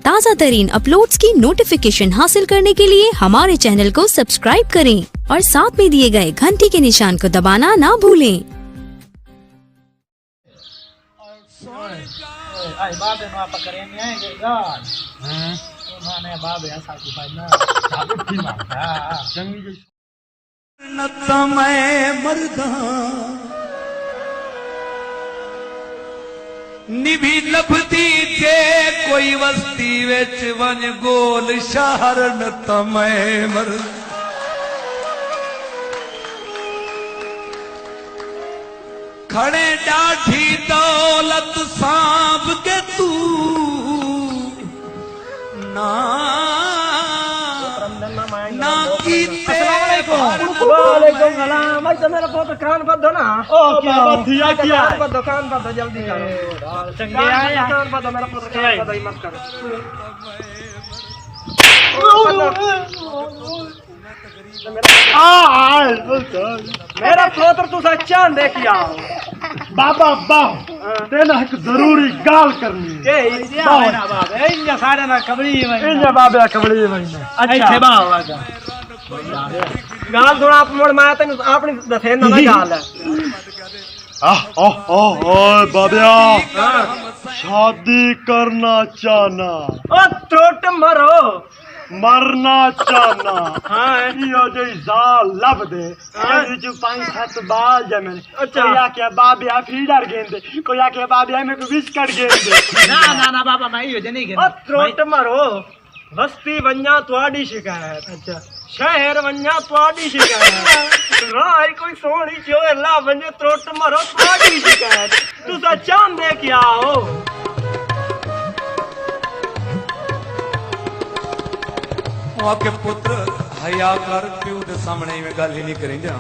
تازہ ترین اپلوڈز کی نوٹیفیکیشن حاصل کرنے کے لیے ہمارے چینل کو سبسکرائب کریں اور ساتھ میں دیے گئے گھنٹی کے نشان کو دبانا نہ بھولیں۔ نبی لبدی جے کوئی وستی وچ ون گول شہر نتا میں مرد کھڑے ڈاڑھی دولت سانب کے تو نا کیتے وعلیکم السلام۔ بھائی تو میرا بہت کان بدھو نا۔ او کیا تھیا کیا کان بدھو جلدی کرو۔ چنگے آیا کان بدھو میرا پوتر کان بدھو مت کرو۔ میرا پوتر تو سچا دیکھیا بابا تینا ایک ضروری گال کرنی کہ نا بابا انجا ساڑے نا کبڑی وئی انجا بابا کبڑی وئی اچھا باو آگا گال تھوڑا آپ موڑ مایا تین اپنی دسین نا گال ہے۔ بابیا شادی کرنا چاہنا او تروٹ مرو مرنا چاہنا ہاں یہ جو زال لب دے جو 5-7 بال جمن کوئی آکے بابیا فیڈر گیندے کوئی آکے بابیا میں کوئی بسکٹ گیندے نا بابا میں یہ نہیں گیا تروٹ مرو بستی ونجا تواڈی شکایت اچھا شہر ونجا تواڈی شکایت رائی کوئی سونی جو اللہ ونجے تروٹ مرو تواڈی شکایت تسا چاند دے کے آؤ وہاں کے پتر حیا کر پیو دے سامنے میں گل ہی نہیں کریں جا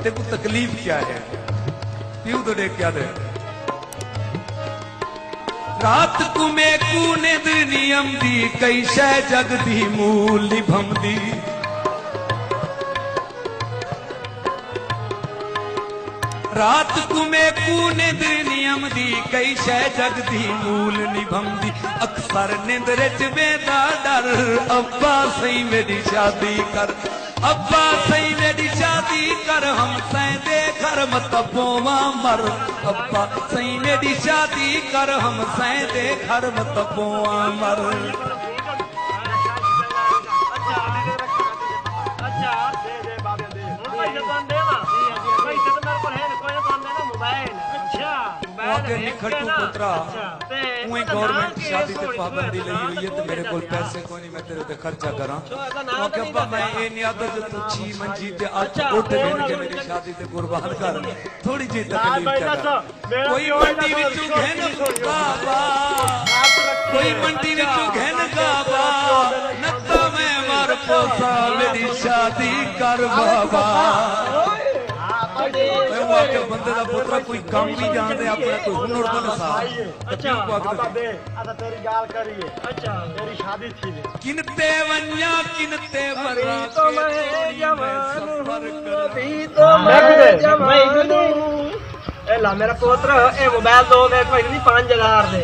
تے کو تکلیف کیا ہے پیو تو دیکھ کیا دے رات کو میں کو نیند نیم دی کئی شے جگ دی مول نبھم دی رات کو میں کو نیند نیم دی کئی شے جگ دی مول نبھم دی اکثر نیند رچ بیدا ڈر ابا سہی میری شادی کر ابا سہی میری شادی کر ہم سائیں دے گھر مت پواں مر ابا سہی میری شادی کر ہم سائیں دے گھر مت پواں مر نکھٹو پترا اوہیں گورنمنٹ شادی تے پابندی لئی ہوئی ہے تے میرے کول پیسے کوئی نہیں میں تیرے تے خرچہ کراں کیونکہ ابا میں اے نہیں آتا جو تو چھی منجی تے اٹھ اٹھ گھن کے میری شادی تے قربان کر تھوڑی جی تکلیف کر کوئی منڈی وچوں گھن بابا کوئی منڈی وچوں گھن بابا نتا میں مر پوسا میری شادی کر بابا بندے دا پترا کوئی کام نہیں جانتے اپنا کوئی ہنر تو نہ سا اچھا بابا دے اتا تیری گال کریے اچھا تیری شادی تھی کنتے ونیا کنتے برا تو میں جوان ہوں ابھی تو میں جوان ہوں اے لا میرا پوتر اے موبائل دو دے کوئی نہیں 5000 دے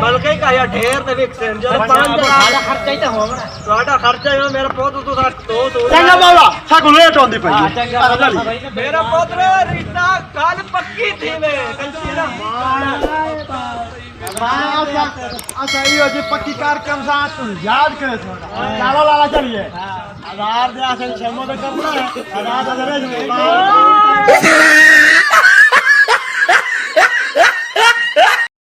بلکہ کہیا ڈھیر تے وکسن جو 5000 دا خرچہ ہی تے ہونا تہاڈا خرچہ ہے میرا پوتر تو دو چنگا بابا ساکو لیٹ ہوندی پئی میرا پوتر رشتہ کل پکی تھی میں کنچی نا اچھا یہ جی پکی کارکم ساتھ تو یاد کرے تھوڑا چلو لالا چلیے 1000 دے اسن شمو دے کرنا ہے 1000 دے